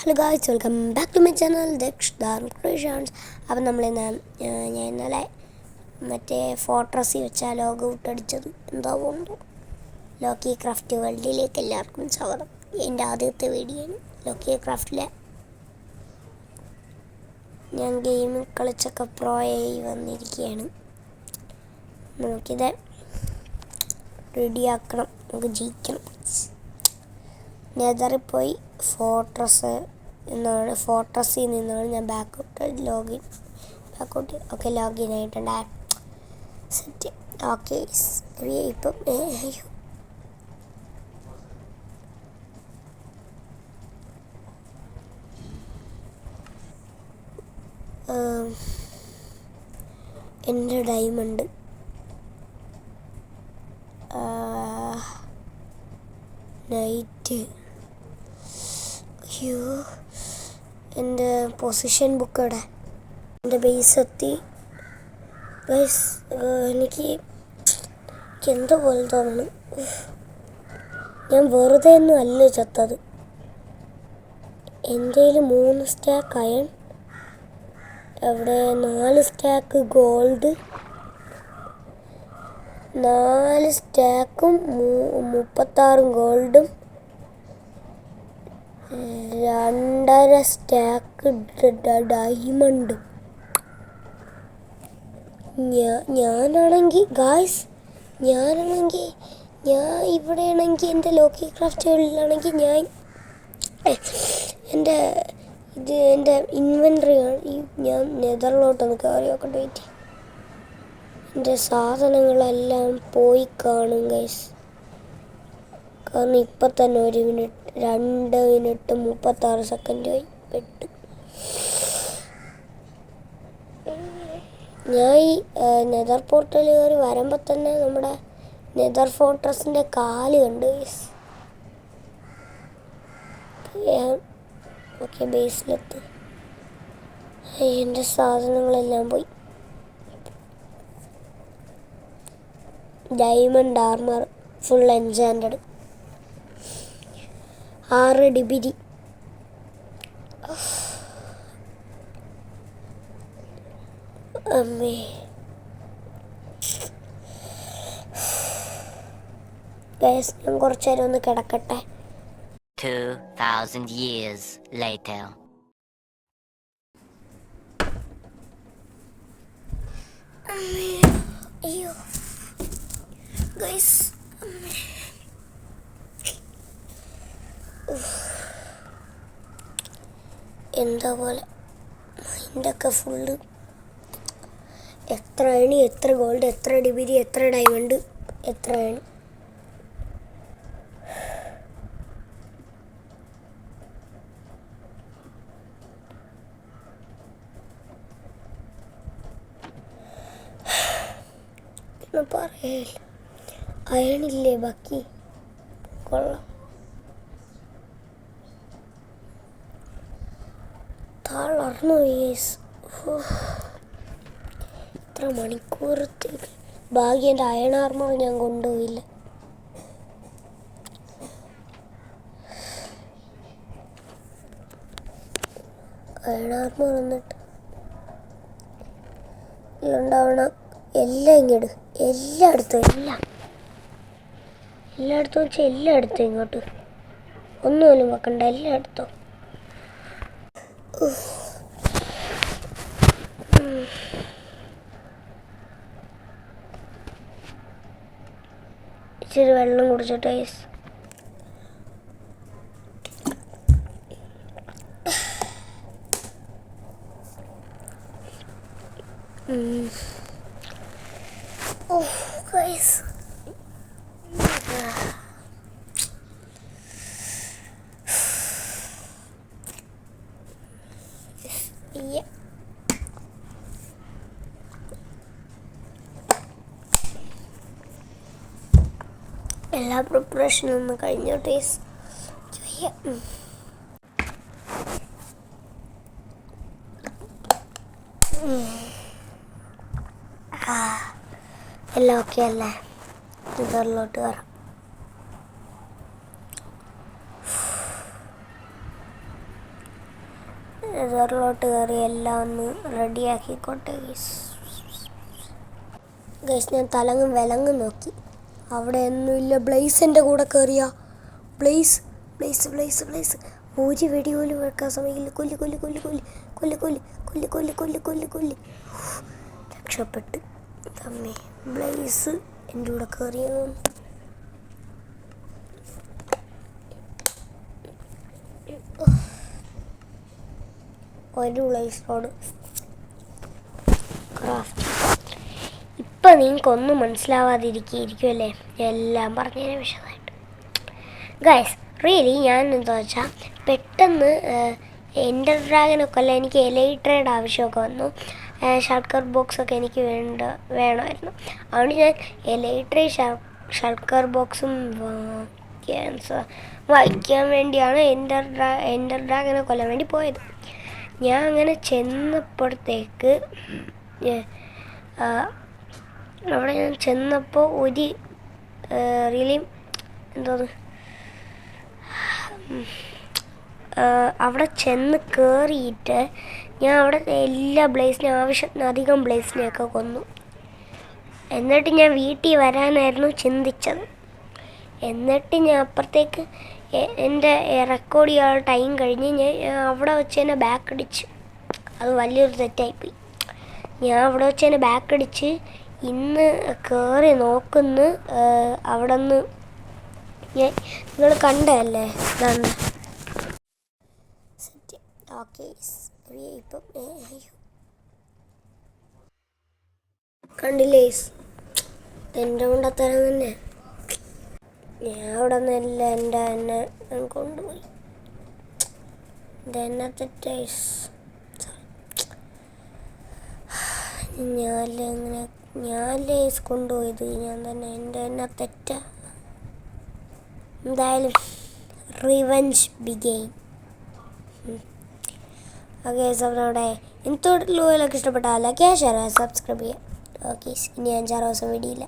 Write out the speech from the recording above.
Hello guys, welcome back to my channel Daksh creations. അപ്പം ഞാൻ ഇന്നലെ മറ്റേ ഫോർട്രസ്സിൽ വെച്ചാൽ ലോഗ് ഔട്ട് അടിച്ചത് എന്താ പോകുന്നു. ലോക്കി ക്രാഫ്റ്റ് വേൾഡിലേക്ക് എല്ലാവർക്കും സ്വാഗതം. എൻ്റെ ആദ്യത്തെ വീഡിയോ ആണ് ലോക്കി ക്രാഫ്റ്റിലെ. ഞാൻ ഗെയിം കളിച്ചൊക്കെ പ്രോ ആയി വന്നിരിക്കുകയാണ്. നമുക്കിത് റെഡിയാക്കണം, നമുക്ക് ജയിക്കണം. നെതറിൽ പോയി ഫോർട്രസ്സിൽ നിന്നാണ് ഞാൻ ലോഗിൻ ആയിട്ടുണ്ട്. Set okay. ഇപ്പം എൻ്റെ ഡയമണ്ട് നൈറ്റ്. അയ്യോ, എൻ്റെ പൊസിഷൻ ബുക്ക് ഇവിടെ. എൻ്റെ ബേസ് എത്തി ഗൈസ്. എനിക്ക് എന്തോ പോലെ തോന്നണം. ഞാൻ വെറുതെ ഒന്നും അല്ല ചത്തത്. എൻ്റെ കയ്യിൽ 3 സ്റ്റാക്ക് അയൺ, അവിടെ 4 സ്റ്റാക്ക് ഗോൾഡ്, 4 സ്റ്റാക്കും 36 ഗോൾഡും 2.5 സ്റ്റാക്ക് ഡയമണ്ട്. ഞാനാണെങ്കിൽ ഇവിടെയാണെങ്കിൽ എൻ്റെ ലോക്കി ക്രാഫ്റ്റുകളിലാണെങ്കിൽ എൻ്റെ ഇൻവെൻട്രി ആണ്. ഞാൻ നെതറിലോട്ടൊന്ന് കയറി നോക്കട്ടെ. വെയിറ്റ്, എൻ്റെ സാധനങ്ങളെല്ലാം പോയി കാണും ഗൈസ്. കാരണം ഇപ്പം തന്നെ 1 മിനിറ്റ് 2 മിനിറ്റ് 36 സെക്കൻഡ് ആയി പെട്ടു. ഞാൻ ഈ നെതർ പോർട്ടൽ കയറി വരുമ്പോൾ തന്നെ നമ്മുടെ നെതർ ഫോർട്രസിൻ്റെ കാല് കണ്ട് ഗൈസ്. ഓക്കെ, ബേസിലെത്ത്. എൻ്റെ സാധനങ്ങളെല്ലാം പോയി. Diamond armour full enchanted, 6 ഡിബിരി. അമ്മേ, ഗൈസ് ഞാൻ കുറച്ച് നേരം ഒന്ന് കിടക്കട്ടെ. 2000 years later. അയ്യോ ഗൈസ്, എന്താ പോലെ മൈൻഡൊക്കെ ഫുള്ള്. എത്ര അയണി, എത്ര ഗോൾഡ്, എത്ര ഡിബിരി, എത്ര ഡയമണ്ട്, എത്ര അയണി. പറയല്ല, അയണില്ലേ ബാക്കി. കൊള്ളാം. തളർന്നു യേസ്. ഇത്ര മണിക്കൂറത്തേക്ക് ഭാഗ്യം എൻ്റെ അയൺ ആർമർ ഞാൻ കൊണ്ടുപോയില്ല. അയൺ ആർമർ വന്നിട്ട് ഉണ്ടാവണം. എല്ലാം ഇങ്ങോട്ട്, എല്ലായിടത്തും വെച്ചാൽ എല്ലായിടത്തും ഇങ്ങോട്ട് ഒന്നുപോലും വെക്കണ്ട, എല്ലായിടത്തും. ഇച്ചിരി വെള്ളം കുടിച്ചിട്ട് ഗൈസ്. ഗൈസ് എല്ലാ പ്രിപ്പറേഷനും ഒന്ന് കഴിഞ്ഞോട്ടെ. എല്ലാം ഓക്കെ അല്ലേ? ഇതറിലോട്ട് കയറാം. നെതറിലോട്ട് കയറി എല്ലാം ഒന്ന് റെഡിയാക്കിക്കോട്ടെ ഗൈസ്. ഞാൻ തലങ്ങും വിലങ്ങും നോക്കി, അവിടെ ഒന്നുമില്ല. ബ്ലേസ് എൻ്റെ കൂടെ കയറിയ ബ്ലേസ് ബ്ലേസ് ബ്ലേസ് ബ്ലേസ് ഒരു വെടി പോലും വെക്കാൻ സമയമില്ല. കൊല്ലി കൊല്ലി കൊല്ലി കൊല്ലി കൊല്ലി കൊല്ലി കൊല്ലി കൊല്ലി കൊല്ലി കൊല്ലി കൊല്ലി രക്ഷപ്പെട്ട്. തമ്മേ ബ്ലേസ് എൻ്റെ കൂടെ കയറിയ ഒരു ബ്ലേസോട് ക്രാഫ്റ്റ്. ഇപ്പം നിങ്ങൾക്കൊന്നും മനസ്സിലാവാതിരിക്കുമല്ലേ, എല്ലാം പറഞ്ഞതിന് വിശദമായിട്ട്. ഗൈസ് റിയലി ഞാൻ എന്താ വെച്ചാൽ പെട്ടെന്ന് എൻ്റർ ഡ്രാഗനൊക്കെ അല്ല, എനിക്ക് എലൈട്രയുടെ ആവശ്യമൊക്കെ വന്നു. ഷൾക്കർ ബോക്സൊക്കെ എനിക്ക് വേണമായിരുന്നു. അതുകൊണ്ട് ഞാൻ എലൈട്രയും ഷൾക്കർ ബോക്സും വായിക്കാൻ വേണ്ടിയാണ് എൻ്റർ ഡ്രാഗനെ കൊല്ലാൻ വേണ്ടി പോയത്. ഞാൻ അങ്ങനെ ചെന്നപ്പോഴത്തേക്ക് അവിടെ ഞാൻ ചെന്നപ്പോൾ ഒരു റിയലി എന്തോന്ന് അവിടെ ചെന്ന് കയറിയിട്ട് ഞാൻ അവിടെ എല്ലാ ആവശ്യത്തിനധികം ബ്ലേസിനെയൊക്കെ കൊന്നു. എന്നിട്ട് ഞാൻ വീട്ടിൽ വരാനായിരുന്നു ചിന്തിച്ചത്. എന്നിട്ട് ഞാൻ അപ്പുറത്തേക്ക് എൻ്റെ റെക്കോർഡ് ചെയ്യാനുള്ള ടൈം കഴിഞ്ഞ് ഞാൻ അവിടെ വെച്ച് തന്നെ ബാക്ക് അടിച്ച്. അത് വലിയൊരു തെറ്റായിപ്പോയി. ഞാൻ അവിടെ വെച്ച് തന്നെ ബാക്ക് അടിച്ച് ഇന്ന് കയറി നോക്കുന്നു. അവിടെ നിന്ന് നിങ്ങൾ കണ്ടല്ലേ, ഇതാണ് സെറ്റ്. ഓക്കെ ഇപ്പം കണ്ടില്ലേ, എൻ്റെ കൊണ്ടത്തരം തന്നെ. ഞാൻ അവിടെ നിന്നല്ല എൻ്റെ എന്നെ കൊണ്ടുപോയി. ഇതെന്നെ തെറ്റേസ്. ഞാൻ ലേസ് കൊണ്ടുപോയത് ഞാൻ തന്നെ, എൻ്റെ എന്നെ തെറ്റ. എന്തായാലും റിവെഞ്ച് ബിഗെയിൻ. ഓക്കെ അവിടെ എന്തൊക്കെ ഇഷ്ടപ്പെട്ടാൽ ലൈക്ക് ചെയ്യുക, ഷെയർ ചെയ്യുക, സബ്സ്ക്രൈബ് ചെയ്യുക. ഓക്കെ ഇനി 5-6 ദിവസം വീഡിയോ ഇല്ല.